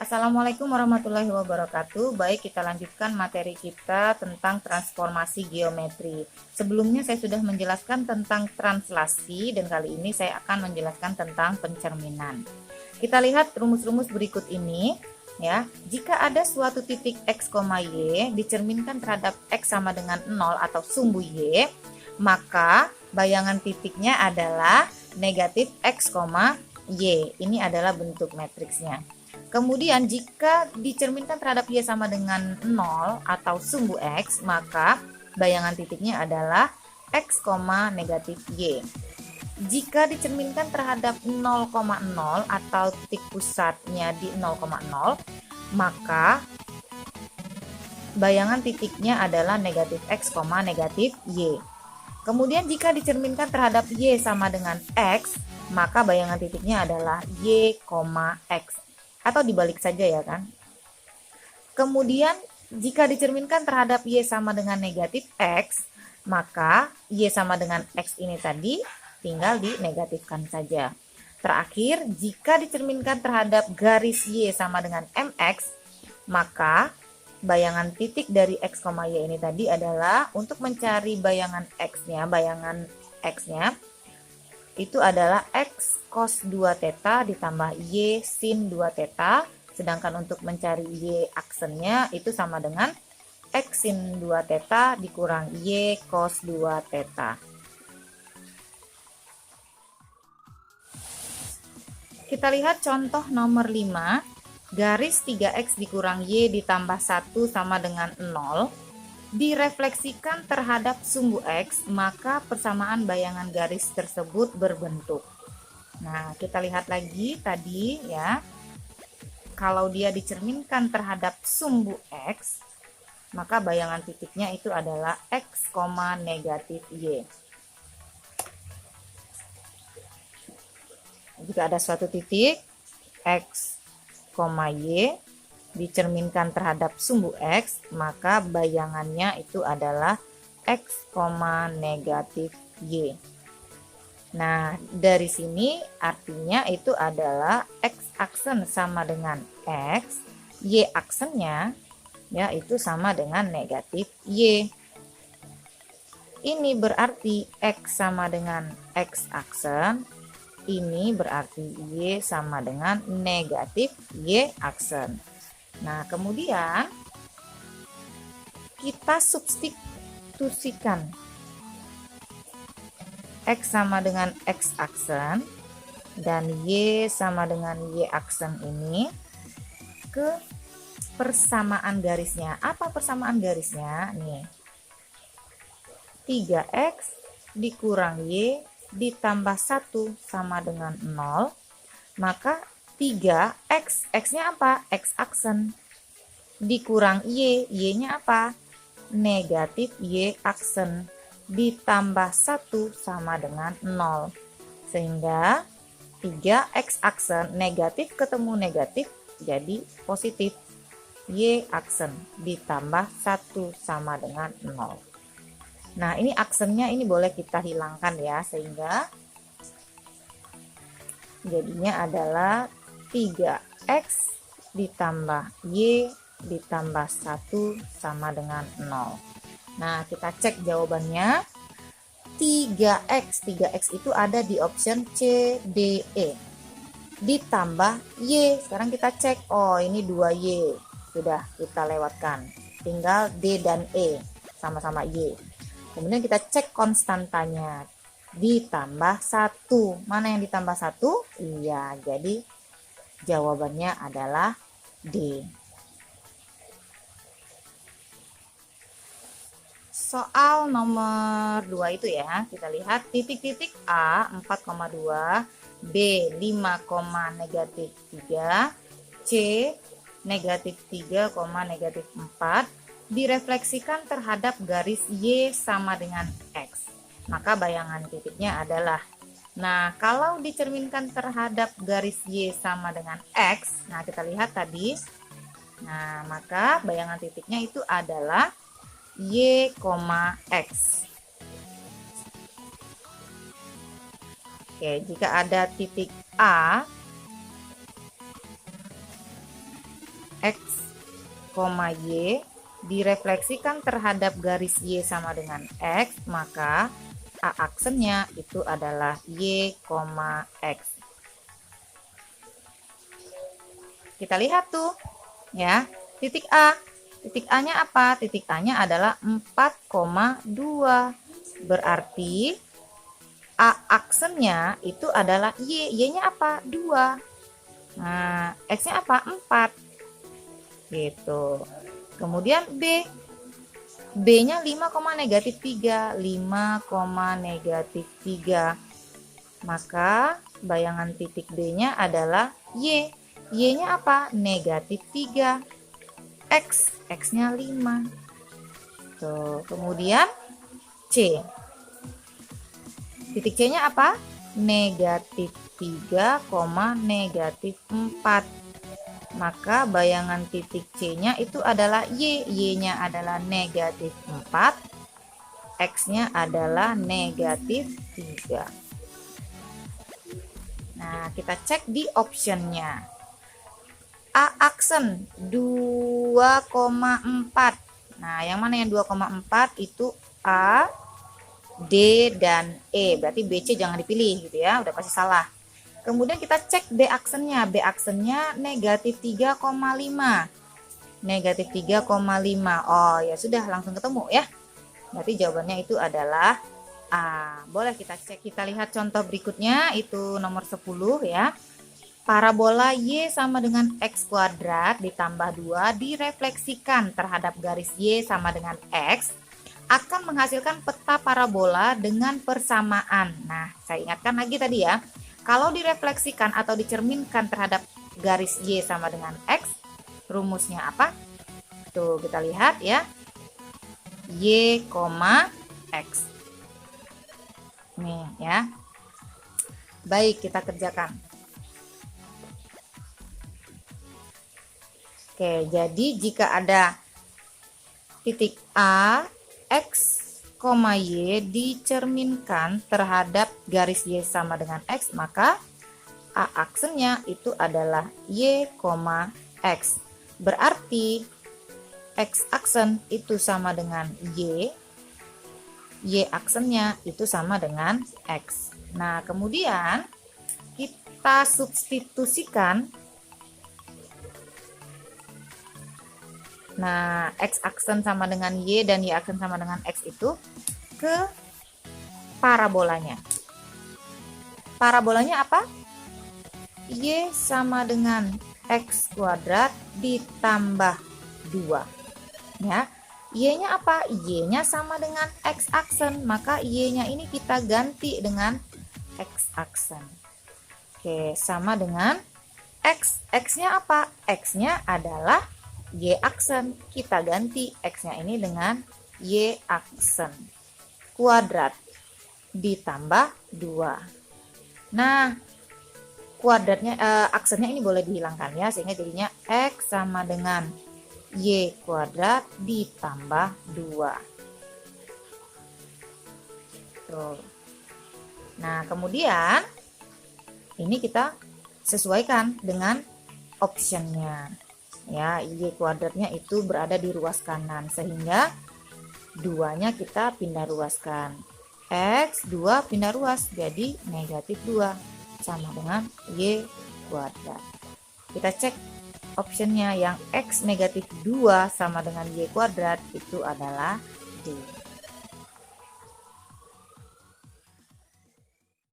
Assalamualaikum warahmatullahi wabarakatuh. Baik, kita lanjutkan materi kita tentang transformasi geometri. Sebelumnya saya sudah menjelaskan tentang translasi dan kali ini saya akan menjelaskan tentang pencerminan. Kita lihat rumus-rumus berikut ini ya. Jika ada suatu titik x, y dicerminkan terhadap x sama dengan 0 atau sumbu y, maka bayangan titiknya adalah negatif x, y. Ini adalah bentuk matriksnya. Kemudian jika dicerminkan terhadap y sama dengan 0 atau sumbu x, maka bayangan titiknya adalah x, negatif y. Jika dicerminkan terhadap 0,0 atau titik pusatnya di 0,0, maka bayangan titiknya adalah negatif x, negatif y. Kemudian jika dicerminkan terhadap y sama dengan x, maka bayangan titiknya adalah y, x. Atau dibalik saja ya kan. Kemudian jika dicerminkan terhadap y sama dengan negatif x, maka y sama dengan x ini tadi tinggal dinegatifkan saja. Terakhir, jika dicerminkan terhadap garis y sama dengan mx, maka bayangan titik dari x, y ini tadi adalah untuk mencari bayangan x-nya, itu adalah x cos 2 theta ditambah y sin 2 theta, sedangkan untuk mencari y aksennya itu sama dengan x sin 2 theta dikurang y cos 2 theta. Kita lihat contoh nomor 5, garis 3x dikurang y ditambah 1 sama dengan 0 direfleksikan terhadap sumbu x, maka persamaan bayangan garis tersebut berbentuk. Nah, kita lihat lagi tadi ya. Kalau dia dicerminkan terhadap sumbu x, maka bayangan titiknya itu adalah x, negatif y. Jika ada suatu titik x, y dicerminkan terhadap sumbu x, maka bayangannya itu adalah x, negatif y. Nah, dari sini artinya itu adalah x aksen sama dengan x, y aksennya yaitu sama dengan negatif y. Ini berarti x sama dengan x aksen, ini berarti y sama dengan negatif y aksen. Nah, kemudian kita substitusikan x sama dengan x aksen dan y sama dengan y aksen ini ke persamaan garisnya. Apa persamaan garisnya? Nih, 3x dikurang y ditambah 1 sama dengan 0, maka 3x, x-nya apa? X aksen. Dikurang y, y-nya apa? Negatif y aksen. Ditambah 1 sama dengan 0. Sehingga 3x aksen negatif ketemu negatif jadi positif. Y aksen ditambah 1 sama dengan 0. Nah, ini aksennya ini boleh kita hilangkan ya, sehingga jadinya adalah 3x ditambah y ditambah 1 sama dengan 0. Nah, kita cek jawabannya. 3x itu ada di option C, D, E. Ditambah y. Sekarang kita cek. Oh, ini 2y. Sudah kita lewatkan. Tinggal D dan E sama-sama y. Kemudian kita cek konstantanya. Ditambah 1. Mana yang ditambah 1? Iya, jadi jawabannya adalah D. Soal nomor 2 itu ya, kita lihat titik-titik A 4,2, B 5, negatif 3, C negatif 3, negatif 4 direfleksikan terhadap garis Y sama dengan X. Maka bayangan titiknya adalah, nah kalau dicerminkan terhadap garis Y sama dengan X, nah kita lihat tadi, nah maka bayangan titiknya itu adalah Y, X. Oke, jika ada titik A X, Y direfleksikan terhadap garis Y sama dengan X, maka A aksennya itu adalah Y, X. Kita lihat tuh ya, titik A. Titik A-nya apa? Titik A-nya adalah 4,2. Berarti A aksennya itu adalah Y. Y-nya apa? 2. Nah, X-nya apa? 4. Gitu. Kemudian B. B-nya 5,-3. 5,-3. Maka bayangan titik B-nya adalah Y. Y-nya apa? -3. X. X-nya 5. Tuh, kemudian C. Titik C-nya apa? -3, -4. Maka bayangan titik C-nya itu adalah Y. Y-nya adalah -4. X-nya adalah -3. Nah, kita cek di optionnya. A aksen 2,4. Nah, yang mana yang 2,4 itu A, D, dan E. Berarti BC jangan dipilih gitu ya, udah pasti salah. Kemudian kita cek B aksennya. B aksennya -3,5. -3,5. Oh ya sudah, langsung ketemu ya. Berarti jawabannya itu adalah A. Boleh kita cek. Kita lihat contoh berikutnya, itu nomor 10 ya. Parabola Y sama dengan X kuadrat ditambah 2 direfleksikan terhadap garis Y sama dengan X akan menghasilkan peta parabola dengan persamaan. Nah, saya ingatkan lagi tadi ya, kalau direfleksikan atau dicerminkan terhadap garis Y sama dengan X, rumusnya apa? Tuh, kita lihat ya. Y, X. Nih ya. Baik, kita kerjakan. Oke, jadi jika ada titik A, X, Y dicerminkan terhadap garis Y sama dengan X, maka A aksennya itu adalah Y, X. Berarti X aksen itu sama dengan Y, Y aksennya itu sama dengan X. Nah, kemudian kita substitusikan. Nah, X aksen sama dengan Y dan Y aksen sama dengan X itu ke parabolanya. Parabolanya apa? Y sama dengan X kuadrat ditambah 2. Ya. Y-nya apa? Y-nya sama dengan X aksen, maka Y-nya ini kita ganti dengan X aksen. Oke, sama dengan X. X-nya apa? X-nya adalah Y aksen, kita ganti X-nya ini dengan Y aksen kuadrat ditambah 2. Nah, kuadratnya aksennya ini boleh dihilangkan ya, sehingga jadinya X sama dengan Y kuadrat ditambah 2. Tuh. Nah, kemudian ini kita sesuaikan dengan optionnya. Ya, Y kuadratnya itu berada di ruas kanan, sehingga 2-nya kita pindah ruaskan. X 2 pindah ruas, jadi -2 sama dengan Y kuadrat. Kita cek optionnya, yang X -2 sama dengan Y kuadrat itu adalah D.